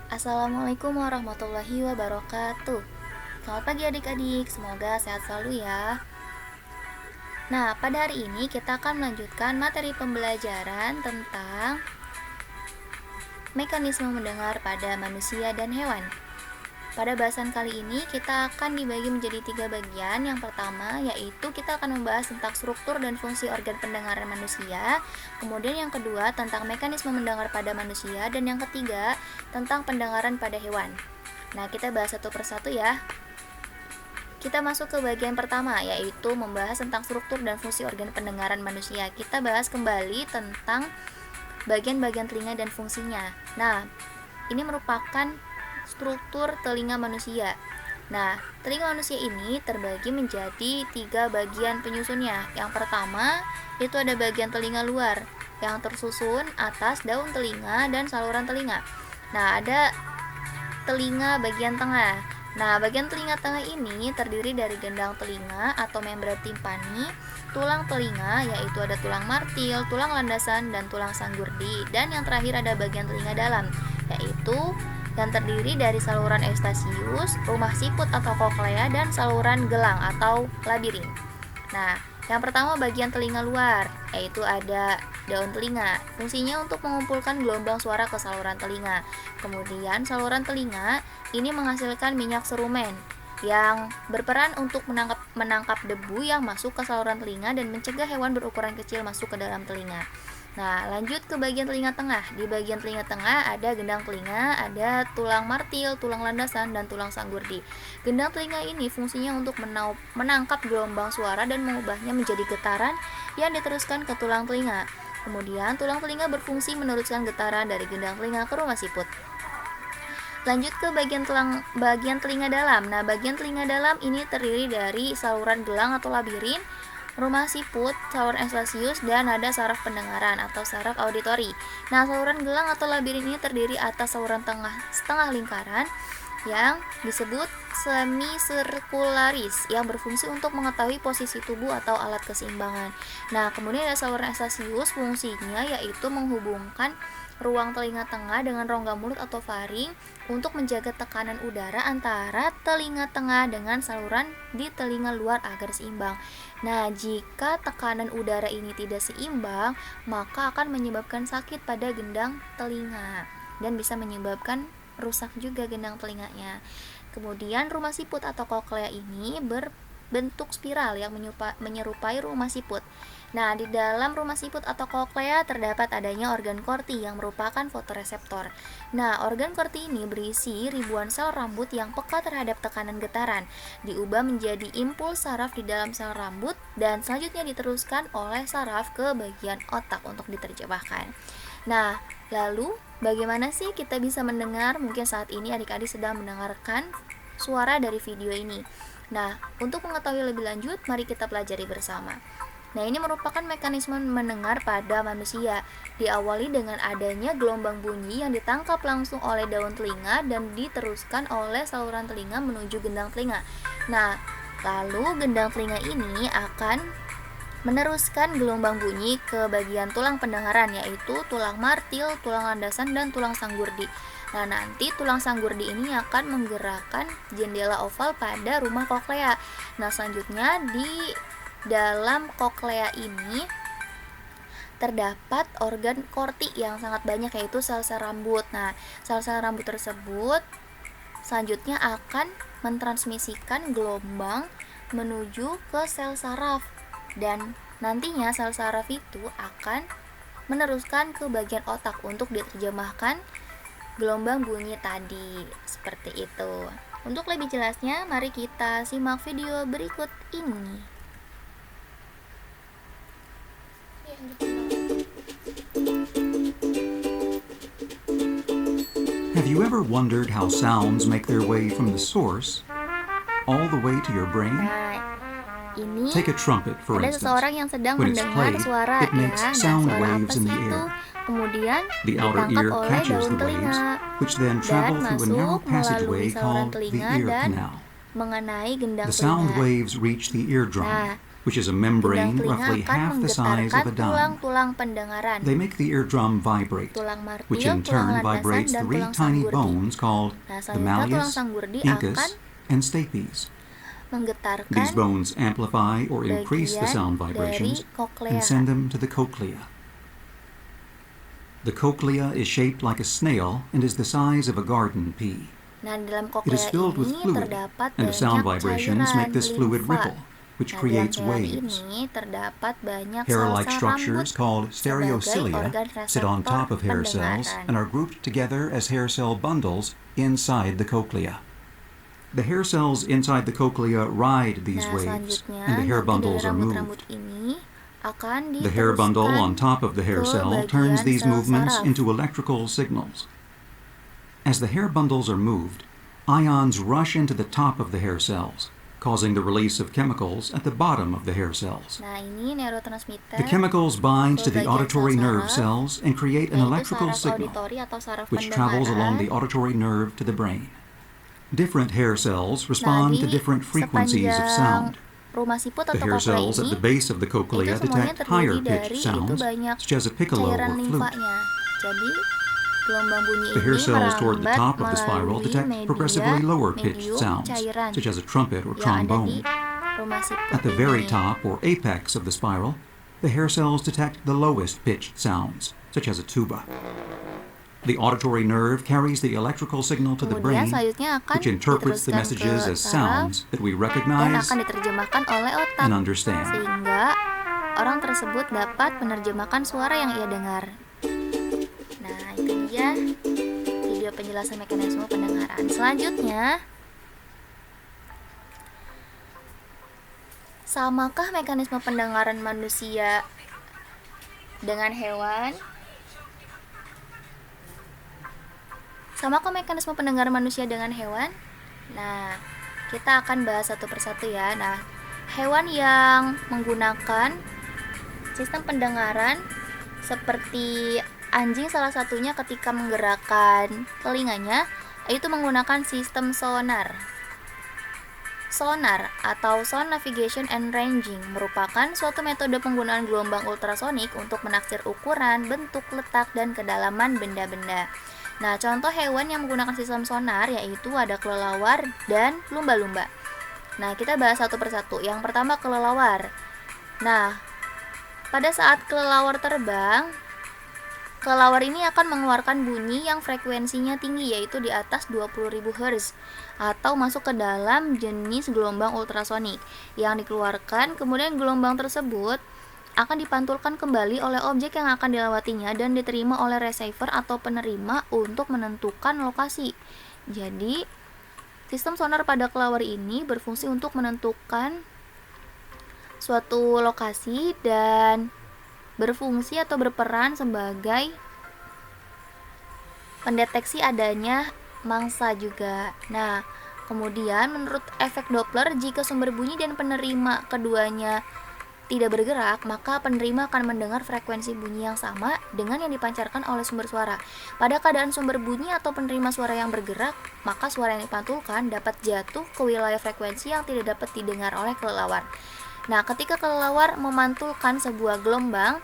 Assalamualaikum warahmatullahi wabarakatuh. Selamat pagi adik-adik, semoga sehat selalu ya. Nah, pada hari ini kita akan melanjutkan materi pembelajaran tentang mekanisme mendengar pada manusia dan hewan. Pada bahasan kali ini kita akan dibagi menjadi 3 bagian. Yang pertama yaitu kita akan membahas tentang struktur dan fungsi organ pendengaran manusia. Kemudian yang kedua tentang mekanisme mendengar pada manusia. Dan yang ketiga tentang pendengaran pada hewan. Nah, kita bahas satu persatu ya. Kita masuk ke bagian pertama yaitu membahas tentang struktur dan fungsi organ pendengaran manusia. Kita bahas kembali tentang bagian-bagian telinga dan fungsinya. Nah, ini merupakan struktur telinga manusia. Nah, telinga manusia ini terbagi menjadi 3 bagian penyusunnya. Yang pertama, itu ada bagian telinga luar yang tersusun atas daun telinga dan saluran telinga. Nah, ada telinga bagian tengah. Nah, bagian telinga tengah ini terdiri dari gendang telinga atau membran timpani, tulang telinga yaitu ada tulang martil, tulang landasan, dan tulang sanggurdi. Dan yang terakhir ada bagian telinga dalam, yaitu yang terdiri dari saluran Eustachius, rumah siput atau koklea, dan saluran gelang atau labirin. Nah, yang pertama bagian telinga luar, yaitu ada daun telinga. Fungsinya untuk mengumpulkan gelombang suara ke saluran telinga. Kemudian saluran telinga ini menghasilkan minyak serumen yang berperan untuk menangkap debu yang masuk ke saluran telinga dan mencegah hewan berukuran kecil masuk ke dalam telinga. Nah, lanjut ke bagian telinga tengah. Di bagian telinga tengah ada gendang telinga, ada tulang martil, tulang landasan, dan tulang sanggurdi. Gendang telinga ini fungsinya untuk menangkap gelombang suara dan mengubahnya menjadi getaran yang diteruskan ke tulang telinga. Kemudian, tulang telinga berfungsi meneruskan getaran dari gendang telinga ke rumah siput. Lanjut ke bagian telinga dalam. Nah, bagian telinga dalam ini terdiri dari saluran gelang atau labirin, rumah siput, saluran Eustachius, dan ada saraf pendengaran atau saraf auditori. Nah, saluran gelang atau labirin ini terdiri atas saluran setengah lingkaran yang disebut semisirkularis yang berfungsi untuk mengetahui posisi tubuh atau alat keseimbangan. Nah, kemudian ada saluran Eustachius, fungsinya yaitu menghubungkan ruang telinga tengah dengan rongga mulut atau faring untuk menjaga tekanan udara antara telinga tengah dengan saluran di telinga luar agar seimbang. Nah, jika tekanan udara ini tidak seimbang, maka akan menyebabkan sakit pada gendang telinga dan bisa menyebabkan rusak juga gendang telinganya. Kemudian rumah siput atau koklea ini berbentuk spiral yang menyerupai rumah siput. Nah, di dalam rumah siput atau koklea terdapat adanya organ korti yang merupakan fotoreseptor. Nah, organ korti ini berisi ribuan sel rambut yang peka terhadap tekanan getaran, diubah menjadi impuls saraf di dalam sel rambut dan selanjutnya diteruskan oleh saraf ke bagian otak untuk diterjemahkan. Nah, lalu bagaimana sih kita bisa mendengar? Mungkin saat ini adik-adik sedang mendengarkan suara dari video ini. Nah, untuk mengetahui lebih lanjut, mari kita pelajari bersama. Nah, ini merupakan mekanisme mendengar pada manusia. Diawali dengan adanya gelombang bunyi yang ditangkap langsung oleh daun telinga dan diteruskan oleh saluran telinga menuju gendang telinga. Nah, lalu gendang telinga ini akan meneruskan gelombang bunyi ke bagian tulang pendengaran, yaitu tulang martil, tulang landasan, dan tulang sanggurdi. Nah, nanti tulang sanggurdi ini akan menggerakkan jendela oval pada rumah koklea. Nah, selanjutnya di dalam koklea ini terdapat organ korti yang sangat banyak, yaitu sel-sel rambut. Nah, sel-sel rambut tersebut selanjutnya akan mentransmisikan gelombang menuju ke sel saraf dan nantinya sel saraf itu akan meneruskan ke bagian otak untuk diterjemahkan gelombang bunyi tadi. Seperti itu. Untuk lebih jelasnya, mari kita simak video berikut ini. Have you ever wondered how sounds make their way from the source all the way to your brain? Nah, ini Take a trumpet, for ada instance. seseorang yang sedang When it's mendengar played, suara it makes ya. Nah, sound suara apa waves in sih the itu? air. Kemudian The outer ditangkap ear oleh catches daun the waves, telinga which then dan travel through a narrow masuk melalui passageway saluran called the telinga ear dan canal. mengenai gendang The sound telinga. waves reach the eardrum, Nah, which is a Gendang membrane telinga roughly akan half the size menggetarkan of a dime. tulang-tulang pendengaran. They make the eardrum vibrate, Tulang which martil, in tulang turn landasan, vibrates dan three tulang tiny sanggurdi. bones called Nah, the selanjutnya tulang malleus, sanggurdi akan incus, and stapes. menggetarkan These bones amplify or increase the bagian sound dari vibrations koklea. and send them to the cochlea. The cochlea is shaped like a snail and is the size of a garden pea. Nah, di dalam It is koklea filled with ini fluid, terdapat and the sound banyak vibrations cairan make this fluid limfa. ripple, which Nah, creates di dalam cairan waves. ini terdapat banyak Hair-like sel-sel structures rambut called sebagai stereocilia organ sit on reseptor top of hair cells pendengaran. and are grouped together as hair cell bundles inside the cochlea. The hair cells inside the cochlea ride these Nah, waves, selanjutnya and the hair nanti dari bundles are rambut-rambut moved. ini akan The hair bundle on diteruskan top of the hair ke cell bagian turns these sel movements saraf. into electrical signals. As the hair bundles are moved, ions rush into the top of the hair cells, causing the release of chemicals at the bottom of the hair cells. Nah, ini neurotransmitter, The chemicals bind to the bagian auditory sel nerve saraf, cells and create an yaitu electrical saraf signal, auditori atau saraf which travels along the pendengaran. auditory nerve to the brain. Different hair cells Nah, respond to di different frequencies of sound. sepanjang rumah siput The atau hair koklea cells at ini the base of the itu cochlea semuanya detect higher terdiri dari pitched itu sounds, banyak such as a piccolo cairan or flute. limfanya. Jadi gelombang bunyi The hair ini cells toward the merambat top of the spiral melalui detect progressively lower pitched medium sounds, cairan such as a trumpet or yang ada di trombone. rumah siput At the very ini. top or apex of the spiral, the hair cells detect the lowest pitched sounds, such as a tuba. The auditory nerve carries the electrical signal to the Kemudian brain, selanjutnya akan which interprets the diteruskan messages ke as saraf sounds that we dan recognize akan diterjemahkan oleh otak and understand. sehingga orang tersebut dapat menerjemahkan suara yang ia dengar. Nah, itu dia video penjelasan mekanisme pendengaran. Selanjutnya, samakah mekanisme pendengaran manusia dengan hewan? Samakah mekanisme pendengaran manusia dengan hewan? Nah, kita akan bahas satu persatu ya. Nah, hewan yang menggunakan sistem pendengaran seperti anjing salah satunya ketika menggerakkan telinganya itu menggunakan sistem sonar. Sonar atau Sound Navigation and Ranging merupakan suatu metode penggunaan gelombang ultrasonik untuk menaksir ukuran, bentuk, letak, dan kedalaman benda-benda. Nah, contoh hewan yang menggunakan sistem sonar yaitu ada kelelawar dan lumba-lumba. Nah, kita bahas satu persatu. Yang pertama kelelawar. Nah, pada saat kelelawar terbang, kelelawar ini akan mengeluarkan bunyi yang frekuensinya tinggi yaitu di atas 20.000 Hz atau masuk ke dalam jenis gelombang ultrasonik yang dikeluarkan. Kemudian gelombang tersebut akan dipantulkan kembali oleh objek yang akan dilewatinya dan diterima oleh receiver atau penerima untuk menentukan lokasi. Jadi, sistem sonar pada kelelawar ini berfungsi untuk menentukan suatu lokasi dan berfungsi atau berperan sebagai pendeteksi adanya mangsa juga. Nah, kemudian menurut efek Doppler, jika sumber bunyi dan penerima keduanya tidak bergerak, maka penerima akan mendengar frekuensi bunyi yang sama dengan yang dipancarkan oleh sumber suara. Pada keadaan sumber bunyi atau penerima suara yang bergerak, maka suara yang dipantulkan dapat jatuh ke wilayah frekuensi yang tidak dapat didengar oleh kelelawar. Nah, ketika kelelawar memantulkan sebuah gelombang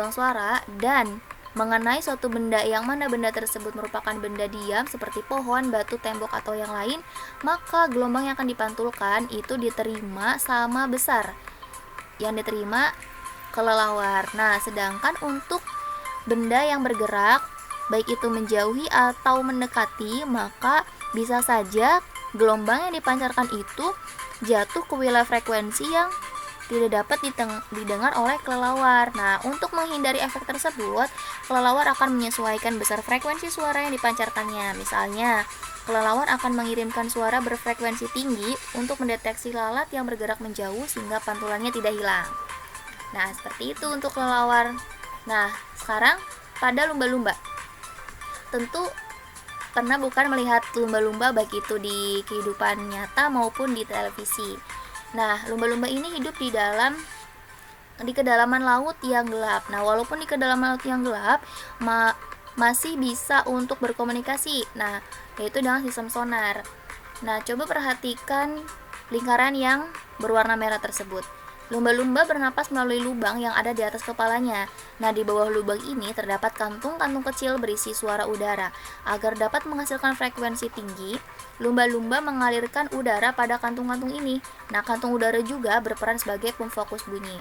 suara dan mengenai suatu benda yang mana benda tersebut merupakan benda diam seperti pohon, batu, tembok, atau yang lain, maka gelombang yang akan dipantulkan itu diterima sama besar yang diterima kelelawar. Nah, sedangkan untuk benda yang bergerak, baik itu menjauhi atau mendekati, maka bisa saja gelombang yang dipancarkan itu jatuh ke wilayah frekuensi yang tidak dapat didengar oleh kelelawar. Nah, untuk menghindari efek tersebut, kelelawar akan menyesuaikan besar frekuensi suara yang dipancarkannya. Misalnya, kelelawar akan mengirimkan suara berfrekuensi tinggi untuk mendeteksi lalat yang bergerak menjauh sehingga pantulannya tidak hilang. Nah, seperti itu untuk kelelawar. Nah, sekarang pada lumba-lumba. Tentu pernah bukan melihat lumba-lumba baik itu di kehidupan nyata maupun di televisi. Nah, lumba-lumba ini hidup di kedalaman laut yang gelap. Nah, walaupun di kedalaman laut yang gelap, masih bisa untuk berkomunikasi. Nah, yaitu dengan sistem sonar. Nah, coba perhatikan lingkaran yang berwarna merah tersebut. Lumba-lumba bernapas melalui lubang yang ada di atas kepalanya. Nah, di bawah lubang ini terdapat kantung-kantung kecil berisi suara udara. Agar dapat menghasilkan frekuensi tinggi, lumba-lumba mengalirkan udara pada kantung-kantung ini. Nah, kantung udara juga berperan sebagai pemfokus bunyi.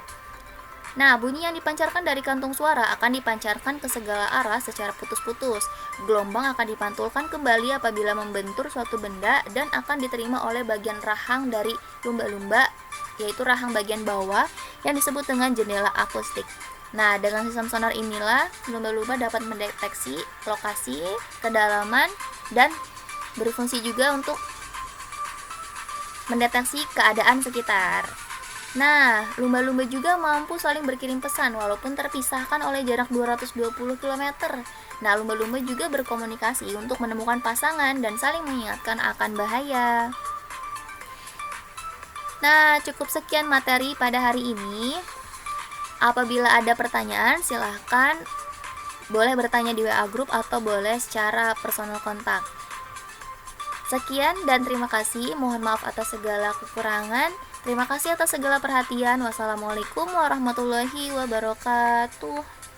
Nah, bunyi yang dipancarkan dari kantung suara akan dipancarkan ke segala arah secara putus-putus. Gelombang akan dipantulkan kembali apabila membentur suatu benda dan akan diterima oleh bagian rahang dari lumba-lumba, yaitu rahang bagian bawah yang disebut dengan jendela akustik. Nah, dengan sistem sonar inilah lumba-lumba dapat mendeteksi lokasi, kedalaman, dan berfungsi juga untuk mendeteksi keadaan sekitar. Nah, lumba-lumba juga mampu saling berkirim pesan walaupun terpisahkan oleh jarak 220 km. Nah, lumba-lumba juga berkomunikasi untuk menemukan pasangan dan saling mengingatkan akan bahaya. Nah, cukup sekian materi pada hari ini. Apabila ada pertanyaan, silahkan boleh bertanya di WA Group atau boleh secara personal kontak. Sekian dan terima kasih. Mohon maaf atas segala kekurangan. Terima kasih atas segala perhatian. Wassalamualaikum warahmatullahi wabarakatuh.